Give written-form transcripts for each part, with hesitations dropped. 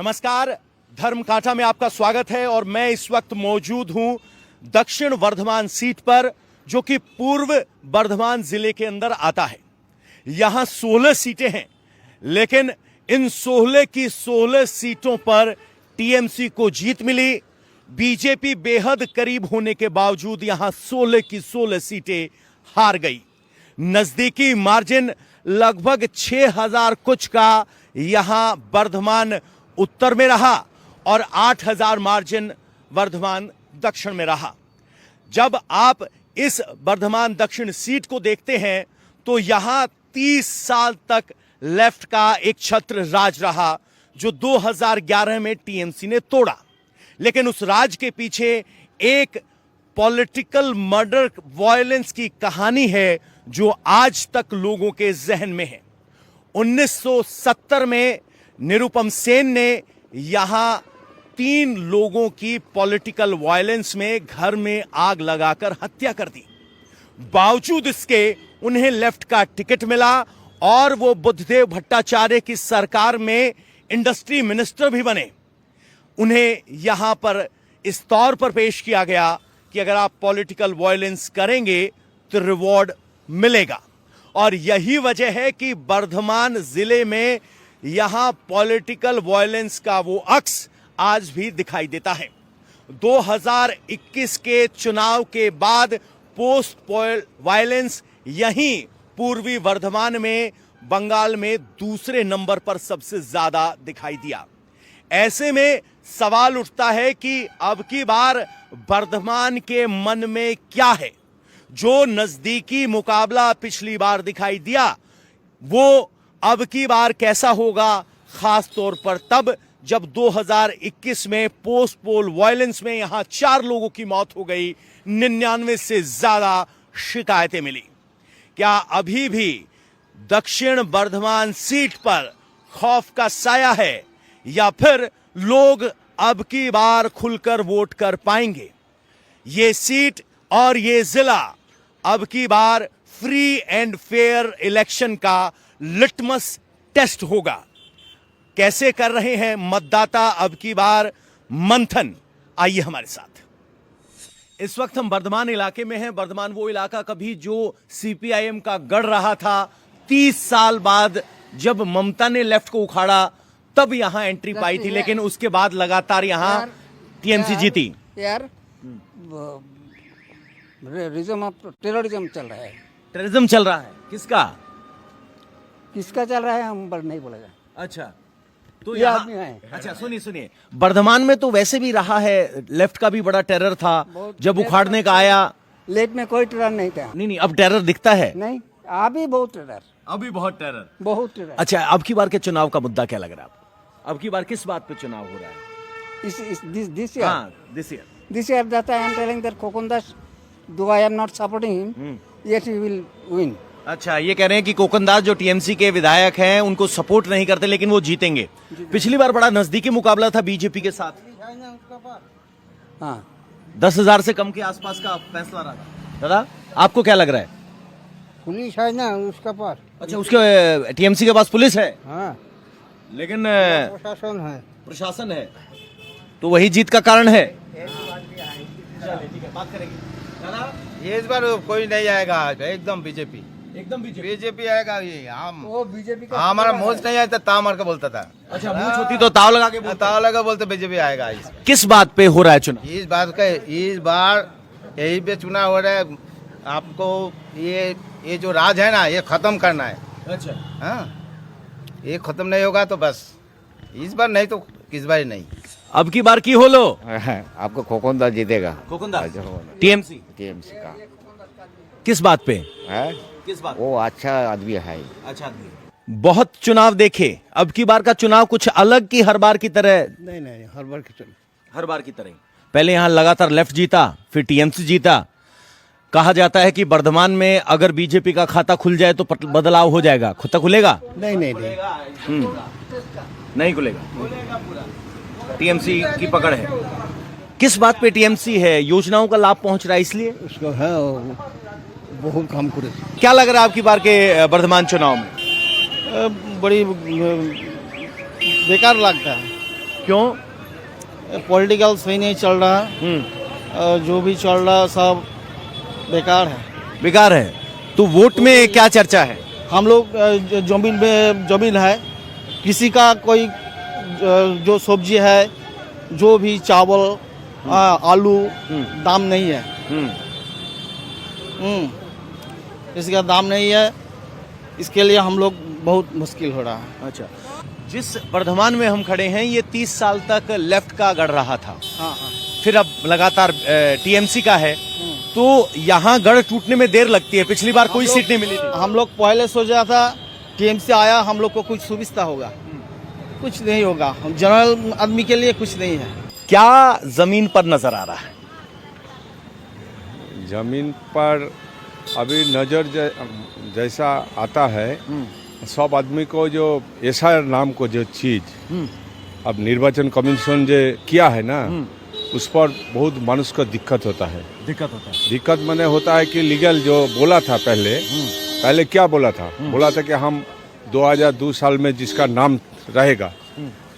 नमस्कार, धर्म कांटा में आपका स्वागत है और मैं इस वक्त मौजूद हूं दक्षिण वर्धमान सीट पर, जो कि पूर्व वर्धमान जिले के अंदर आता है। यहां 16 सीटें हैं, लेकिन इन 16 की 16 सीटों पर टीएमसी को जीत मिली। बीजेपी बेहद करीब होने के बावजूद यहां 16 की 16 सीटें हार गई। नजदीकी मार्जिन लगभग 6000 कुछ का यहां वर्धमान उत्तर में रहा और 8000 मार्जिन वर्धमान दक्षिण में रहा। जब आप इस वर्धमान दक्षिण सीट को देखते हैं तो यहां 30 साल तक लेफ्ट का एक छत्र राज रहा, जो 2011 में टीएमसी ने तोड़ा। लेकिन उस राज के पीछे एक पॉलिटिकल मर्डर वायलेंस की कहानी है जो आज तक लोगों के जहन में है। 1970 में निरुपम सेन ने यहां 3 लोगों की पॉलिटिकल वायलेंस में घर में आग लगाकर हत्या कर दी। बावजूद इसके उन्हें लेफ्ट का टिकट मिला और वो बुद्धदेव भट्टाचार्य की सरकार में इंडस्ट्री मिनिस्टर भी बने। उन्हें यहां पर इस तौर पर पेश किया गया कि अगर आप पॉलिटिकल वायलेंस करेंगे तो रिवॉर्ड मिलेगा। और यही वजह है कि वर्धमान जिले में यहां पॉलिटिकल वायलेंस का वो अक्स आज भी दिखाई देता है। 2021 के चुनाव के बाद पोस्ट पोल वायलेंस यहीं पूर्वी वर्धमान में, बंगाल में दूसरे नंबर पर सबसे ज्यादा दिखाई दिया। ऐसे में सवाल उठता है कि अब की बार वर्धमान के मन में क्या है। जो नजदीकी मुकाबला पिछली बार दिखाई दिया, वो अब की बार कैसा होगा, खास तौर पर तब जब 2021 में पोस्ट पोल वायलेंस में यहां 4 लोगों की मौत हो गई, 99 से ज्यादा शिकायतें मिली। क्या अभी भी दक्षिण वर्धमान सीट पर खौफ का साया है या फिर लोग अब की बार खुलकर वोट कर पाएंगे? ये सीट और ये जिला अब की बार फ्री एंड फेयर इलेक्शन का लिटमस टेस्ट होगा। कैसे कर रहे हैं मतदाता अब की बार मंथन? आइए हमारे साथ। इस वक्त हम वर्धमान इलाके में हैं। वर्धमान वो इलाका कभी जो सीपीआईएम का गढ़ रहा था, 30 साल बाद जब ममता ने लेफ्ट को उखाड़ा तब यहां एंट्री पाई थी, लेकिन उसके बाद लगातार यहां टीएमसी जीती। यार टेररिज्म चल रहा है। टेररिज्म चल रहा है? किसका किसका चल रहा है हम पर नहीं बोलेगा। अच्छा, तो ये आदमी है। अच्छा सुनिए, वर्धमान में तो वैसे भी रहा है, लेफ्ट का भी बड़ा टेरर था जब उखाड़ने का आया। लेफ्ट में कोई टेरर नहीं था। नहीं, अब टेरर दिखता है। नहीं, अभी बहुत टेरर, अभी बहुत टेरर, बहुत टेरर। अच्छा, अब की बार के चुनाव का मुद्दा क्या लग रहा है आपको? अब की बार किस बात पे चुनाव हो रहा है? This year this year that I am telling that Kokondas, though I am not supporting him, yet he will win. अच्छा, ये कह रहे हैं कि कोकनदास जो टीएमसी के विधायक हैं उनको सपोर्ट नहीं करते, लेकिन वो जीतेंगे। पिछली बार बड़ा नजदीकी मुकाबला था बीजेपी के साथ। हाँ, 10,000 से कम के आसपास का फैसला रहा। दादा, आपको क्या लग रहा है? पुलिस है ना उसका पास। अच्छा, उसके टीएमसी के पास पुलिस है। हाँ, लेकिन प्रशासन है, तो वही जीत का कारण है। बात करेंगे दादा। ये इस बार कोई नहीं आएगा, एकदम बीजेपी आएगा। ये हम वो बीजेपी का हमारा मोज नहीं आया था, मार के बोलता था। अच्छा, मूंछ होती तो ताव लगा के ताव लगा बोलते बीजेपी आएगा। किस बात पे हो रहा है चुनाव? इस बार यही पे चुनाव हो रहा है। आपको ये जो राज है ना, ये खत्म करना है। अच्छा, हाँ, ये खत्म नहीं होगा तो बस इस बार नहीं तो किस बार नहीं। अब की बार की हो लो आपको कोकनदास जीतेगा। कोकनदास टीएमसी का किस बात पे है? किस बात? वो अच्छा आदमी है। अच्छा आदमी। बहुत चुनाव देखे, अब की बार का चुनाव कुछ अलग की हर बार की तरह? नहीं, हर बार की तरह। हर बार की तरह। पहले यहां लगातार लेफ्ट जीता, फिर टीएमसी जीता। कहा जाता है कि वर्धमान में अगर बीजेपी का खाता खुल जाए तो बदलाव हो जाएगा। खुद खुलेगा? नहीं, नहीं खुलेगा। टीएमसी की पकड़ है। किस बात पे टीएमसी है? योजनाओं का लाभ पहुंच रहा है इसलिए उसको है, बहुत काम करे। क्या लग रहा है आपकी बार के वर्धमान चुनाव में? बड़ी बेकार लगता है। क्यों? पॉलिटिकल सही नहीं चल रहा है, जो भी चल रहा है सब बेकार है। बेकार है। तो वोट में क्या चर्चा है? हम लोग जमीन है, किसी का कोई जो सब्जी है, जो भी चावल आलू दाम नहीं है। इसका दाम नहीं है, इसके लिए हम लोग बहुत मुश्किल हो रहा है। अच्छा, जिस वर्धमान में हम खड़े हैं ये 30 साल तक लेफ्ट का गढ़ रहा था, हाँ हाँ। फिर अब लगातार टीएमसी का है, तो यहाँ गढ़ टूटने में देर लगती है। पिछली बार कोई सीट नहीं मिली थी। हम लोग पहले सोचा था टीएमसी आया हम लोग को कुछ सुविधा होगा, कुछ नहीं होगा। जनरल आदमी के लिए कुछ नहीं है। क्या जमीन पर नजर आ रहा है? जमीन पर अभी नज़र जैसा आता है, सब आदमी को जो ऐसा नाम को जो चीज अब निर्वाचन कमीशन जो किया है ना, उस पर बहुत मनुष्य को दिक्कत होता है। दिक्कत मैंने होता है कि लीगल जो बोला था पहले क्या बोला था? बोला था कि हम 2002 साल में जिसका नाम रहेगा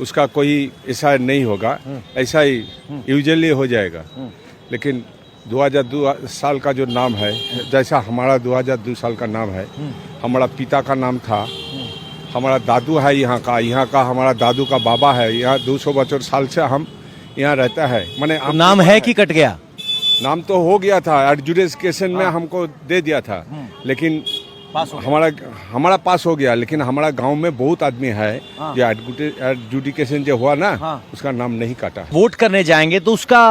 उसका कोई ऐसा नहीं होगा, ऐसा ही यूजुअली हो जाएगा। लेकिन 2002 साल का जो नाम है, जैसा हमारा 2002 साल का नाम है, हमारा पिता का नाम था, हमारा दादू है यहाँ का हमारा दादू का बाबा है, यहाँ 200 साल से हम यहाँ रहता है। मैंने तो नाम है कि कट गया? नाम तो हो गया था, एडजुडिकेशन में हमको दे दिया था, लेकिन हमारा पास हो गया। लेकिन हमारा गांव में बहुत आदमी है जो एडजुडिकेशन जो हुआ ना, उसका नाम नहीं काटा। वोट करने जाएंगे तो उसका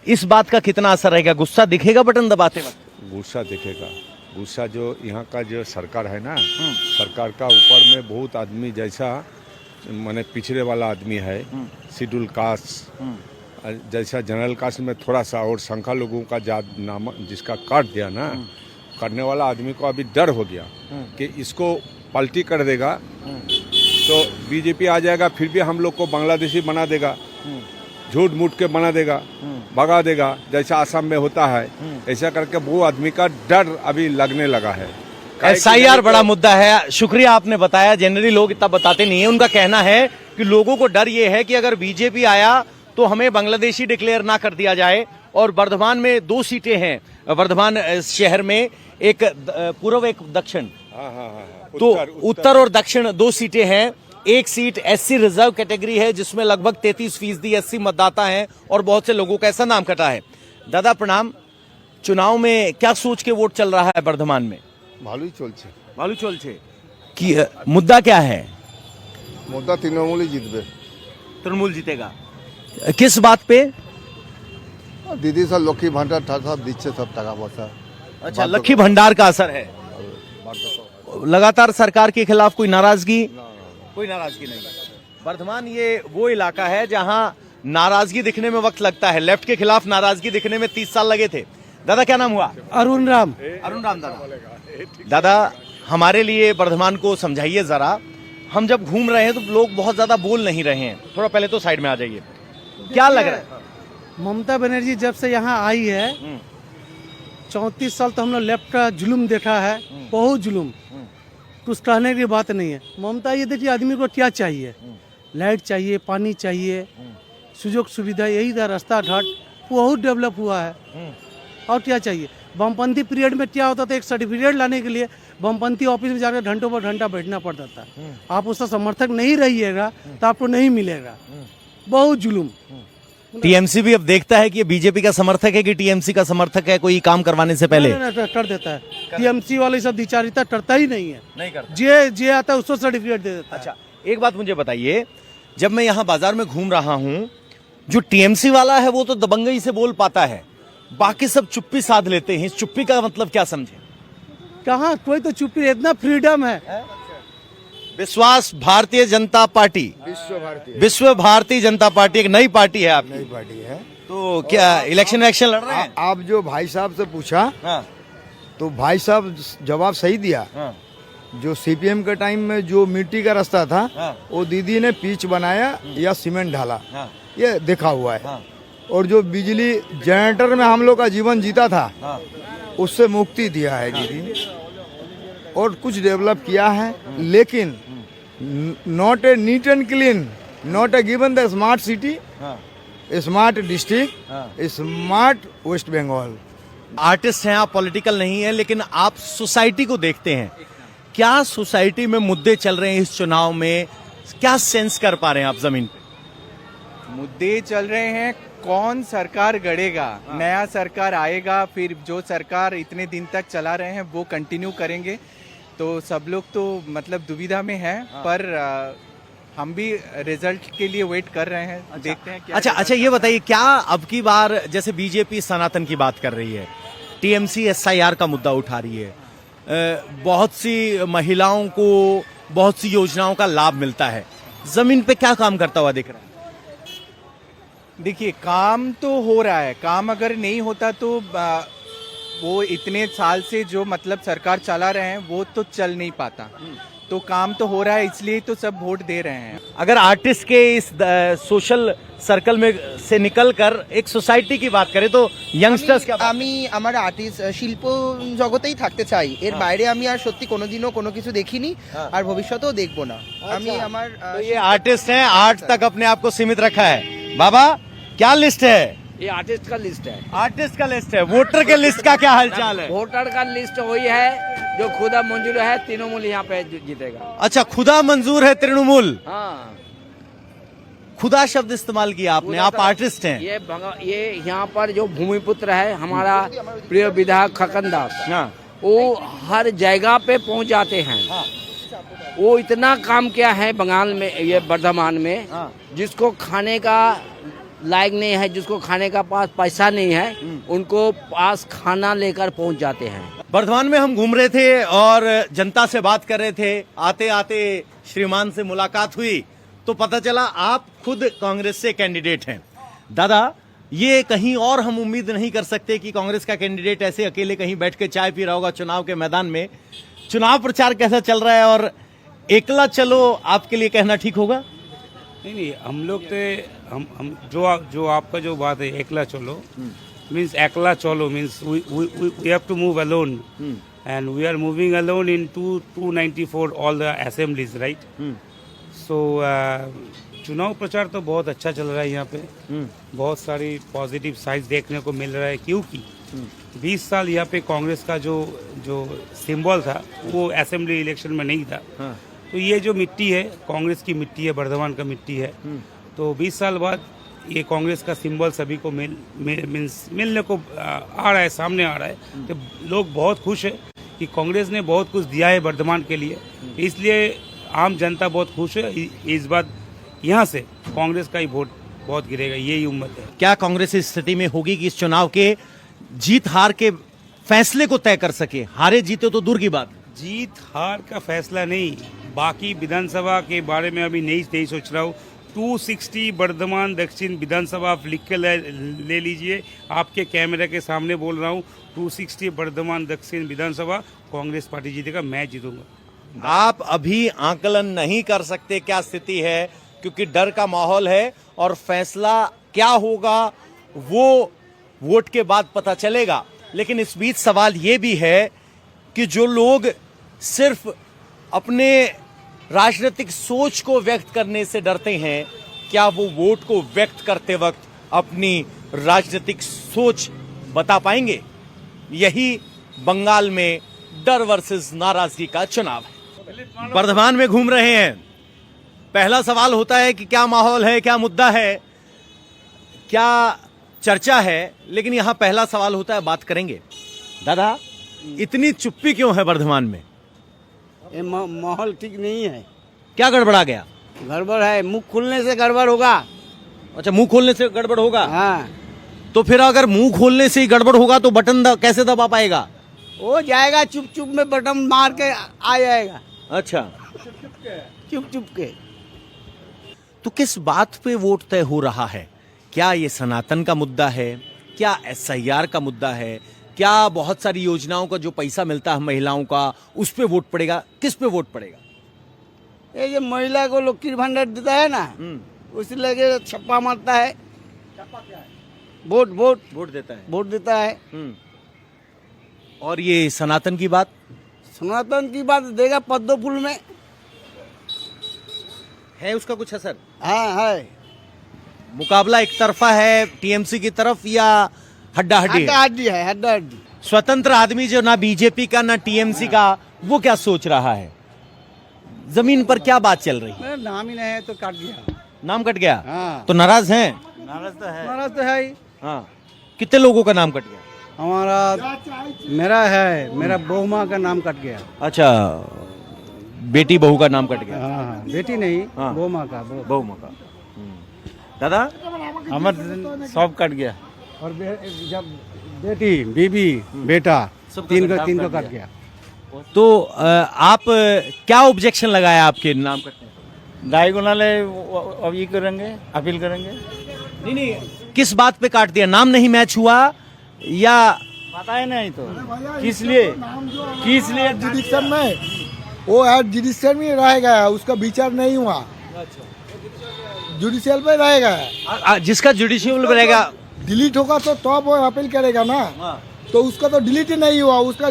इस बात का कितना असर रहेगा? गुस्सा दिखेगा बटन दबाते वक्त? गुस्सा दिखेगा। गुस्सा जो यहाँ का जो सरकार है ना, सरकार का ऊपर में बहुत आदमी जैसा माने पिछड़े वाला आदमी है, शेड्यूल कास्ट जैसा जनरल कास्ट में थोड़ा सा और संख्या लोगों का नाम जिसका काट दिया ना, करने वाला आदमी को अभी डर हो गया कि इसको पलटी कर देगा तो बीजेपी आ जाएगा, फिर भी हम लोग को बांग्लादेशी बना देगा, झूठ मूठ के बना देगा, भगा देगा, जैसा आसाम में होता है। ऐसा करके वो आदमी का डर अभी लगने लगा है। SIR बड़ा मुद्दा है। शुक्रिया आपने बताया। जनरली लोग इतना बताते नहीं है। उनका कहना है कि लोगों को डर ये है कि अगर बीजेपी आया तो हमें बांग्लादेशी डिक्लेयर ना कर दिया जाए। और वर्धमान में 2 सीटें हैं, वर्धमान शहर में, एक पूर्व एक दक्षिण, तो उत्तर और दक्षिण 2 सीटें हैं। एक सीट SC रिजर्व कैटेगरी है जिसमें लगभग 33% SC मतदाता हैं और बहुत से लोगों का ऐसा नाम कटा है। दादा प्रणाम। चुनाव में क्या सोच के वोट चल रहा है वर्धमान में? ভালো চলছে कि मुद्दा क्या है? মুদ্রা তৃণমূলই জিতবে। तृणमूल जीतेगा। किस बात पे? দিদি সব লক্ষ্মী ভান্ডার সব দিচ্ছে, सब টাকা পয়সা। अच्छा, लक्ष्मी भंडार का असर है। लगातार सरकार के खिलाफ कोई नाराजगी? कोई नाराजगी नहीं। वर्धमान ये वो इलाका है जहां नाराजगी दिखने में वक्त लगता है। लेफ्ट के खिलाफ नाराजगी दिखने में 30 साल लगे थे। दादा क्या नाम हुआ? अरुण राम। अरुण राम। दादा हमारे लिए वर्धमान को समझाइए जरा। हम जब घूम रहे हैं तो लोग बहुत ज्यादा बोल नहीं रहे हैं। थोड़ा पहले तो साइड में आ जाइए। क्या लग रहा है? ममता बनर्जी जब से यहाँ आई है, 34 साल तो हम लोग लेफ्ट का जुलूम देखा है, बहुत जुलूम, कुछ कहने की बात नहीं है। ममता ये देखिए आदमी को क्या चाहिए, लाइट चाहिए, पानी चाहिए, सुजोग सुविधा, यही था, रास्ता घाट बहुत डेवलप हुआ है। और क्या चाहिए? वामपंथी पीरियड में क्या होता था, एक सर्टिफिकेट लाने के लिए वामपंथी ऑफिस में जाकर घंटों पर घंटा बैठना पड़ता था। आप उसका समर्थक नहीं रहिएगा तो आपको नहीं मिलेगा। बहुत जुलूम। टीएमसी भी अब देखता है कि ये बीजेपी का समर्थक है कि टीएमसी का समर्थक है, कोई काम करवाने से पहले कर देता है। टीएमसी वाले सब द्विचारिता करता ही नहीं है, नहीं करता। जे आता है उसको सर्टिफिकेट दे देता है। अच्छा, एक बात मुझे बताइए, जब मैं यहाँ बाजार में घूम रहा हूँ, जो टीएमसी वाला है वो तो दबंगई से बोल पाता है, बाकी सब चुप्पी साध लेते हैं। इस चुप्पी का मतलब क्या समझे? कहाँ कोई तो चुप्पी, इतना फ्रीडम है। विश्वास भारतीय जनता पार्टी, विश्व भारतीय जनता पार्टी एक नई पार्टी है आपकी। नई पार्टी है। तो क्या इलेक्शन लड़ रहे हैं? आप जो भाई साहब से पूछा, हाँ। तो भाई साहब जवाब सही दिया। हाँ। जो सीपीएम के टाइम में जो मिट्टी का रास्ता था, हाँ। वो दीदी ने पिच बनाया या सीमेंट ढाला, हाँ। ये देखा हुआ है। हाँ। और जो बिजली जनरेटर में हम लोग का जीवन जीता था, हाँ। उससे मुक्ति दिया है दीदी ने, और कुछ डेवलप किया है। लेकिन not a neat and clean, Not a given the smart city, smart district, smart West Bengal. Artist हैं आप, पॉलिटिकल नहीं है, लेकिन आप सोसाइटी को देखते हैं। क्या सोसाइटी में मुद्दे चल रहे हैं इस चुनाव में, क्या सेंस कर पा रहे हैं आप जमीन पे? मुद्दे चल रहे हैं, कौन सरकार गढ़ेगा, नया सरकार आएगा, फिर जो सरकार इतने दिन तक चला रहे हैं वो कंटिन्यू करेंगे। तो सब लोग तो मतलब दुविधा में हैं, पर हम भी रिजल्ट के लिए वेट कर रहे हैं, देखते हैं क्या। अच्छा, ये बताइए, क्या अब की बार जैसे बीजेपी सनातन की बात कर रही है, टीएमसी SIR का मुद्दा उठा रही है, बहुत सी महिलाओं को बहुत सी योजनाओं का लाभ मिलता है, जमीन पे क्या काम करता हुआ दिख रहा है? देखिए, काम तो हो रहा है, काम अगर नहीं होता तो वो इतने साल से जो मतलब सरकार चला रहे हैं वो तो चल नहीं पाता। तो काम तो हो रहा है, इसलिए तो सब वोट दे रहे हैं। अगर आर्टिस्ट के इस सोशल सर्कल में से निकलकर एक সোসাইটি की बात करें तो यंगस्टार्स क्या? আমি আমার আর্টিস্ট শিল্প জগতেই থাকতে চাই, এর বাইরে আমি আর সত্যি কোনোদিনও কোনো কিছু দেখিনি আর ভবিষ্যতেও দেখবো না। আমি আমার तो ये आर्टिस्ट हैं, आर्ट तक अपने आप को सीमित रखा है। बाबा, क्या लिस्ट है? ये आर्टिस्ट का लिस्ट है। आर्टिस्ट का लिस्ट है। वोटर के लिस्ट का क्या हालचाल है? वोटर का लिस्ट वही है जो खुदा मंजूर है, तृणमूल यहाँ पे जीतेगा। अच्छा, खुदा मंजूर है तृणमूल। हाँ, खुदा शब्द इस्तेमाल किया आपने, आप आर्टिस्ट हैं। ये यहाँ पर जो भूमिपुत्र है हमारा प्रिय विधायक खकन दास, वो हर जगह पे पहुँच जाते हैं। वो इतना काम किया है बंगाल में, ये वर्धमान में, जिसको खाने का लायक नहीं है, जिसको खाने का पास पैसा नहीं है, उनको पास खाना लेकर पहुंच जाते हैं। वर्धमान में हम घूम रहे थे और जनता से बात कर रहे थे। आते आते श्रीमान से मुलाकात हुई तो पता चला आप खुद कांग्रेस से कैंडिडेट हैं। दादा, ये कहीं और हम उम्मीद नहीं कर सकते कि कांग्रेस का कैंडिडेट ऐसे अकेले कहीं बैठ के चाय पी रहा होगा चुनाव के मैदान में। चुनाव प्रचार कैसा चल रहा है और एकला चलो आपके लिए कहना ठीक होगा? नहीं, हम लोग तो हम जो आपका जो बात है एकला चलो मीन्स एकला चलो means we have to move alone and we are moving alone in 294 all the assemblies, right? So चुनाव प्रचार तो बहुत अच्छा चल रहा है यहाँ पे। बहुत सारी पॉजिटिव साइड्स देखने को मिल रहा है, क्योंकि 20 साल यहाँ पे कांग्रेस का जो सिंबल था वो असेंबली इलेक्शन में नहीं था। तो ये जो मिट्टी है कांग्रेस की मिट्टी है, वर्धमान का मिट्टी है। तो 20 साल बाद ये कांग्रेस का सिंबल सभी को मिलने को आ रहा है, सामने आ रहा है। तो लोग बहुत खुश है कि कांग्रेस ने बहुत कुछ दिया है वर्धमान के लिए, इसलिए आम जनता बहुत खुश है। इस बार यहाँ से कांग्रेस का ही वोट बहुत गिरेगा, यही उम्मीद है। क्या कांग्रेस इस स्थिति में होगी कि इस चुनाव के जीत हार के फैसले को तय कर सके? हारे जीते तो दूर की बात, जीत हार का फैसला नहीं, बाकी विधानसभा के बारे में अभी नहीं सोच रहा हूँ। 260 वर्धमान दक्षिण विधानसभा आप लिख के ले लीजिए, आपके कैमरे के सामने बोल रहा हूँ। 260 वर्धमान दक्षिण विधानसभा कांग्रेस पार्टी जीतेगा, मैं जीतूंगा। आप अभी आकलन नहीं कर सकते क्या स्थिति है, क्योंकि डर का माहौल है और फैसला क्या होगा वो वोट के बाद पता चलेगा। लेकिन इस बीच सवाल ये भी है कि जो लोग सिर्फ अपने राजनीतिक सोच को व्यक्त करने से डरते हैं, क्या वो वोट को व्यक्त करते वक्त अपनी राजनीतिक सोच बता पाएंगे? यही बंगाल में डर वर्सेस नाराजगी का चुनाव है। वर्धमान में घूम रहे हैं, पहला सवाल होता है कि क्या माहौल है, क्या मुद्दा है, क्या चर्चा है। लेकिन यहां पहला सवाल होता है, बात करेंगे। दादा, इतनी चुप्पी क्यों है वर्धमान में? ये माहौल ठीक नहीं है। क्या गड़बड़ा गया? गड़बड़ है, मुंह खुलने से गड़बड़ होगा। अच्छा, मुंह खोलने से गड़बड़ होगा? हाँ, तो फिर अगर मुंह खोलने से ही गड़बड़ होगा तो बटन कैसे दबा पाएगा? वो जाएगा चुप चुप में, बटन मार के आ जाएगा। अच्छा, चुप चुप के। तो किस बात पे वोट तय हो रहा है? क्या ये सनातन का मुद्दा है? क्या SIR का मुद्दा है? क्या बहुत सारी योजनाओं का जो पैसा मिलता है महिलाओं का, उस पे वोट पड़ेगा? किस पे वोट पड़ेगा? ये जो महिला को लक्ष्मी भंडार देता है ना, उसी लगे छप्पा मारता है। वोट देता है। और ये सनातन की बात? सनातन की बात देगा पद्म फूल में। है उसका कुछ असर? हाँ है, मुकाबला एक तरफा है टीएमसी की तरफ या हड्डा हड्डी हड्डा हड्डी है, हड्डा हड्डी। स्वतंत्र आदमी जो ना बीजेपी का ना टीएमसी का, वो क्या सोच रहा है? जमीन पर क्या बात चल रही है? मेरा नाम ही नहीं है तो काट गया। नाम कट गया? हाँ। तो नाराज हैं? नाराज तो है ही। हाँ। कितने लोगों का नाम कट गया? हमारा, मेरा है, मेरा बहू माँ का नाम कट गया। अच्छा, बेटी बहू का नाम कट गया? हाँ, बेटी नहीं, हाँ। बहू माँ का। बहू माँ का। दादा? हमारा सब कट गया। और जब बेटी, बीबी, बेटा तीन को कट गया। तो आप क्या ऑब्जेक्शन लगाया आपके नाम कटने पर? डायगोनल अब ये करेंगे, अपील करेंगे। नहीं, किस बात पे काट दिया? नाम नहीं मैच हुआ या? पता ही नहीं तो किस लिए जुडिशियल में, वो जुडिशियल में रहेगा, उसका विचार नहीं हुआ, जुडिशियल पे रहेगा। जिसका जुडिशियल रहेगा डिलीट होगा तो वो अपील करेगा ना। तो उसका तो डिलीट ही नहीं हुआ, उसको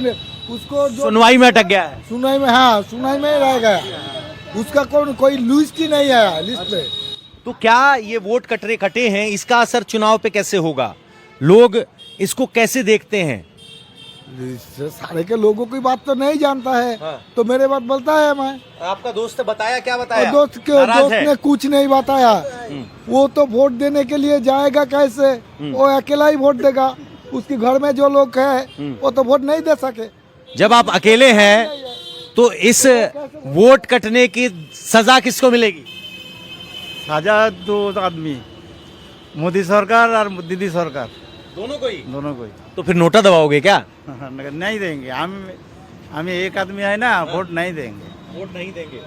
जो सुनवाई में अटक गया है। सुनवाई में, हाँ सुनवाई में रहेगा, उसका कोई लिस्ट ही नहीं आया लिस्ट पे। तो क्या ये वोट कटे हैं, इसका असर चुनाव पे कैसे होगा? लोग इसको कैसे देखते हैं? सारे के लोगों की बात तो नहीं जानता है। हाँ। तो मेरे बात बोलता है। मैं आपका दोस्त बताया, क्या बताया? दोस्त ने कुछ नहीं बताया। वो तो वोट देने के लिए जाएगा कैसे? वो अकेला ही वोट देगा, उसके घर में जो लोग है वो तो वोट नहीं दे सके। जब आप अकेले हैं तो इस वोट कटने की सजा किसको मिलेगी? सजा दो आदमी, मोदी सरकार और दीदी सरकार, दोनों को ही। तो फिर नोटा दबाओगे क्या? नहीं देंगे हम एक आदमी है ना, वोट नहीं देंगे।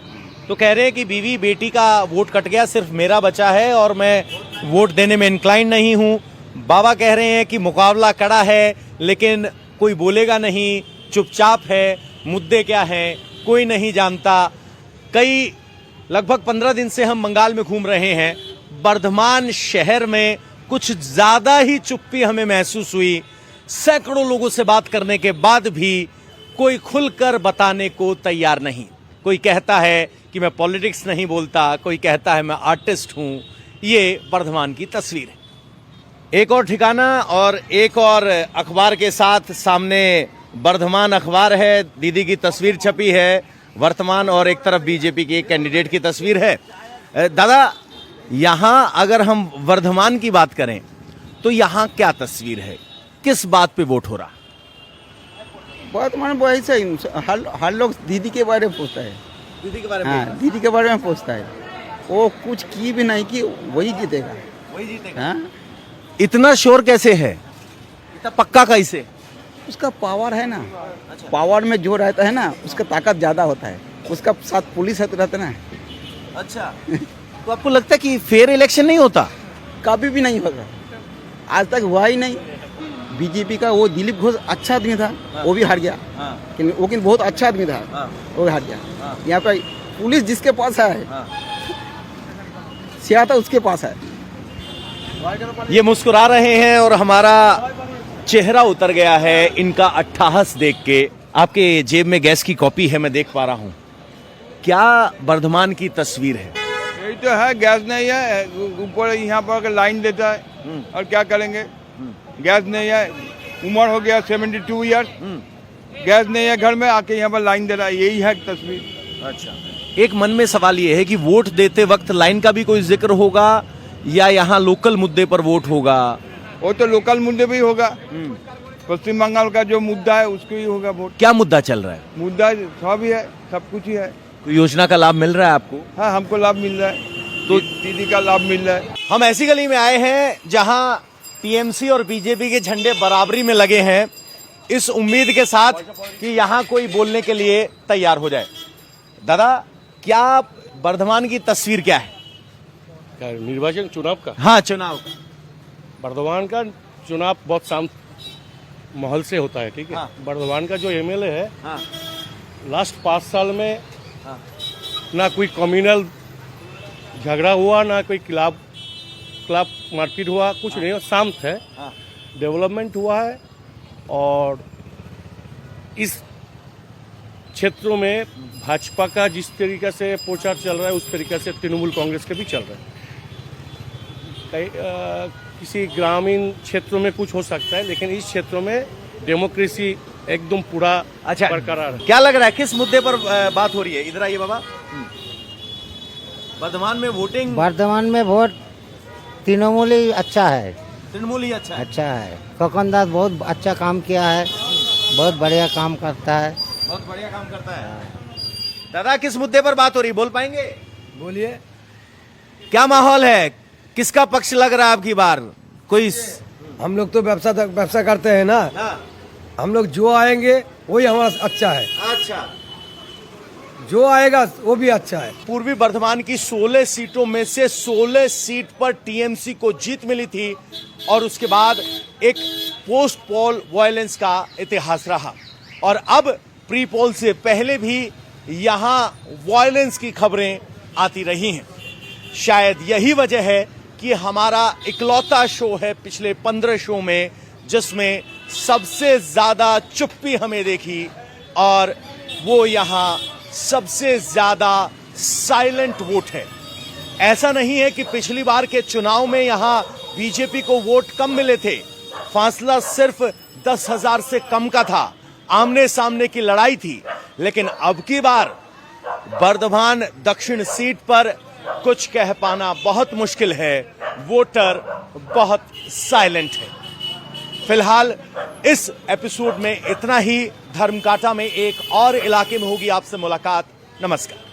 तो कह रहे हैं कि बीवी बेटी का वोट कट गया, सिर्फ मेरा बचा है और मैं वोट देने में इंक्लाइन नहीं हूं। बाबा कह रहे हैं कि मुकाबला कड़ा है लेकिन कोई बोलेगा नहीं, चुपचाप है, मुद्दे क्या हैं कोई नहीं जानता। लगभग 15 दिन से हम बंगाल में घूम रहे हैं। बर्धमान शहर में कुछ ज्यादा ही चुप्पी हमें महसूस हुई। सैकड़ों लोगों से बात करने के बाद भी कोई खुलकर बताने को तैयार नहीं। कोई कहता है कि मैं पॉलिटिक्स नहीं बोलता, कोई कहता है मैं आर्टिस्ट हूं। ये बर्धमान की तस्वीर है। एक और ठिकाना और एक और अखबार के साथ सामने बर्धमान अखबार है, दीदी की तस्वीर छपी है वर्तमान, और एक तरफ बीजेपी के कैंडिडेट की तस्वीर है। दादा, यहाँ अगर हम वर्धमान की बात करें तो यहाँ क्या तस्वीर है, किस बात पे वोट हो रहा? वर्तमान वैसे ही हर लोग दीदी के बारे में पूछता है। दीदी के बारे में? हाँ, दीदी के बारे में पूछता है। वो कुछ की भी नहीं की, वही जीतेगा। हाँ? इतना शोर कैसे है, इतना पक्का कैसे? उसका पावर है ना। अच्छा। पावर में जो रहता है ना, उसका ताकत ज्यादा होता है, उसका साथ पुलिस रहता ना। अच्छा। तो आपको लगता है कि फेयर इलेक्शन नहीं होता? कभी भी नहीं होगा, आज तक हुआ ही नहीं। बीजेपी का वो दिलीप घोष अच्छा आदमी था। हाँ। वो भी हार गया। हाँ। लेकिन बहुत अच्छा आदमी था। हाँ। वो भी हार गया। हाँ। यहाँ पर पुलिस जिसके पास है, हाँ। सियाता उसके पास है। ये मुस्कुरा रहे हैं और हमारा चेहरा उतर गया है इनका अट्ठाहस देख के। आपके जेब में गैस की कॉपी है, मैं देख पा रहा हूँ। क्या बर्धमान की तस्वीर है? यही तो है, गैस नहीं है, ऊपर यहाँ पर लाइन देता है और क्या करेंगे। गैस नहीं है, उम्र हो गया 72 ईयर्स, गैस नहीं है घर में, आके यहाँ पर लाइन दे रहा है, यही है तस्वीर। अच्छा, एक मन में सवाल ये है कि वोट देते वक्त लाइन का भी कोई जिक्र होगा या यहाँ लोकल मुद्दे पर वोट होगा? वो तो लोकल मुद्दे भी होगा, पश्चिम बंगाल का जो मुद्दा है उसको ही होगा वोट। क्या मुद्दा चल रहा है? मुद्दा सब ही है, सब कुछ ही है। कोई योजना का लाभ मिल रहा है आपको? हाँ, हमको लाभ मिल रहा है, तो दीदी का लाभ मिल रहा है। हम ऐसी गली में आए हैं जहाँ टीएमसी और बीजेपी के झंडे बराबरी में लगे हैं, इस उम्मीद के साथ कि यहाँ कोई बोलने के लिए तैयार हो जाए। दादा, क्या बर्धमान की तस्वीर क्या है? क्या निर्वाचन चुनाव का? हाँ, चुनाव का। बर्धमान का चुनाव बहुत शांत माहौल से होता है, ठीक है। हाँ। बर्धमान का जो एमएलए है, हाँ। लास्ट 5 साल में हाँ। ना कोई कम्युनल झगड़ा हुआ, ना कोई क्लब मारपीट हुआ, कुछ हाँ। नहीं, शांत है। हाँ। डेवलपमेंट हुआ है और इस क्षेत्रों में भाजपा का जिस तरीके से प्रचार चल रहा है उस तरीके से तृणमूल कांग्रेस का भी चल रहा है। किसी ग्रामीण क्षेत्रों में कुछ हो सकता है, लेकिन इस क्षेत्रों में डेमोक्रेसी एकदम पूरा अच्छा बरकरार है। क्या लग रहा है किस मुद्दे पर बात हो रही है? इधर आइए बाबा। वर्धमान में वोटिंग, वर्धमान में वोट तृणमूल ही अच्छा है, तृणमूल ही अच्छा है। अच्छा है। खकन दास बहुत अच्छा काम किया है, बहुत बढ़िया काम करता है, बहुत बढ़िया काम करता है। दादा किस मुद्दे पर बात हो रही, बोल पाएंगे? बोलिए। क्या माहौल है, किसका पक्ष लग रहा है आपकी बार? कोई हम लोग तो व्यवसा करते हैं ना, हाँ। हम लोग जो आएंगे वही हमारा अच्छा है, अच्छा, जो आएगा वो भी अच्छा है। पूर्वी बर्धमान की 16 सीटों में से 16 सीट पर टीएमसी को जीत मिली थी और उसके बाद एक पोस्ट पोल वायलेंस का इतिहास रहा और अब प्री पोल से पहले भी यहां वायलेंस की खबरें आती रही हैं। शायद यही वजह है कि हमारा इकलौता शो है पिछले 15 शो में जिसमें सबसे ज्यादा चुप्पी हमें देखी और वो यहां सबसे ज्यादा साइलेंट वोट है। ऐसा नहीं है कि पिछली बार के चुनाव में यहां बीजेपी को वोट कम मिले थे, फासला सिर्फ 10,000 से कम का था, आमने सामने की लड़ाई थी। लेकिन अब की बार बर्धमान दक्षिण सीट पर कुछ कह पाना बहुत मुश्किल है, वोटर बहुत साइलेंट है। फिलहाल इस एपिसोड में इतना ही। धर्मकांटा में एक और इलाके में होगी आपसे मुलाकात। नमस्कार।